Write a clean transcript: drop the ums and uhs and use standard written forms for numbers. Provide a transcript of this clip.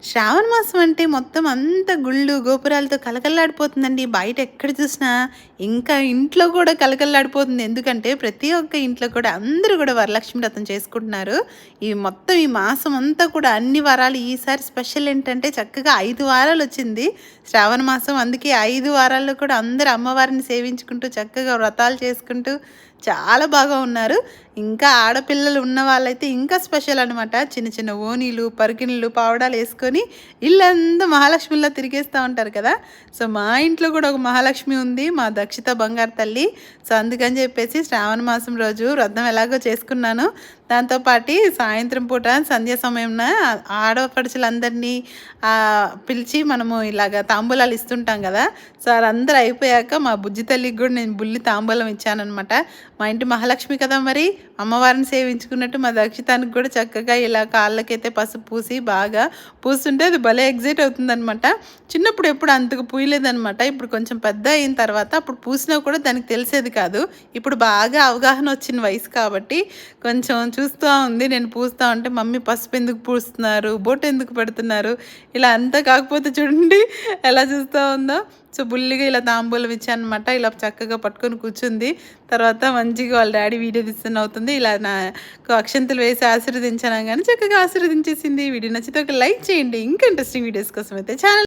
శ్రావణ మాసం అంటే మొత్తం అంతా గుళ్ళు, గోపురాలతో కలకల్లాడిపోతుందండి. బయట ఎక్కడ చూసినా ఇంకా ఇంట్లో కూడా కలకల్లాడిపోతుంది. ఎందుకంటే ప్రతి ఒక్క ఇంట్లో కూడా అందరూ కూడా వరలక్ష్మి వ్రతం చేసుకుంటున్నారు. ఈ మాసం అంతా కూడా అన్ని వారాలు ఈసారి స్పెషల్ ఏంటంటే చక్కగా 5 వారాలొచ్చింది శ్రావణ మాసం. అందుకే 5 వారాల్లో కూడా అందరూ అమ్మవారిని సేవించుకుంటూ చక్కగా వ్రతాలు చేసుకుంటూ చాలా బాగా ఉన్నారు. ఇంకా ఆడపిల్లలు ఉన్న వాళ్ళైతే ఇంకా స్పెషల్ అనమాట. చిన్న చిన్న ఓణీలు, పరికిణీలు, పావడాలు యేసుకొని ఇల్లంతా మహాలక్ష్మిలా తిరిగేస్తా ఉంటారు కదా! సో, మా ఇంట్లో కూడా ఒక మహాలక్ష్మి ఉంది. మా దక్షిత బంగారు తల్లి. సో, అందుకని చెప్పేసి శ్రావణ మాసం రోజు వ్రతం ఎలాగో చేసుకున్నాను. దాంతో పాటి సాయంత్రం పూట సంధ్యా సమయంన ఆడపడుచులందరినీ పిలిచి మనము ఇలాగ తాంబూలాలు ఇస్తుంటాం కదా! సో, అదందరూ అయిపోయాక మా బుజ్జి తల్లికి కూడా నేను బుల్లి తాంబూలం ఇచ్చాననమాట. మా ఇంటి మహాలక్ష్మి కదా మరి! అమ్మవారిని సేవించుకున్నట్టు మా దక్షితానికి కూడా చక్కగా ఇలా కాళ్ళకైతే పసుపు పూసి బాగా పూస్తుంటే అది భలే ఎగ్జైట్ అవుతుందనమాట. చిన్నప్పుడు ఎప్పుడు అంతగా పూయలేదనమాట. ఇప్పుడు కొంచెం పెద్ద అయిన తర్వాత అప్పుడు పూసినా కూడా దానికి తెలిసేది కాదు. ఇప్పుడు బాగా అవగాహన వచ్చిన వయసు కాబట్టి కొంచెం చూస్తూ ఉంది. నేను పూస్తా ఉంటే మమ్మీ పసుపు ఎందుకు పూస్తున్నారు, బొట్టు ఎందుకు పెడుతున్నారు, ఇలా అంతా కాకపోతే చూడండి ఎలా చూస్తూ ఉందో. సో, బుల్లిగా ఇలా తాంబూలం ఇచ్చానమాట. ఇలా చక్కగా పట్టుకొని కూర్చుంది. తర్వాత మంచిగా వాళ్ళ డాడీ వీడియో తీస్తున్న అవుతుంది. ఇలా నాకు అక్షంతలు వేసి ఆశీర్వదించాను కానీ చక్కగా ఆశీర్వదించేసింది. వీడియో నచ్చితే ఒక లైక్ చేయండి. ఇంకా ఇంట్రెస్టింగ్ వీడియోస్ కోసం అయితే ఛానల్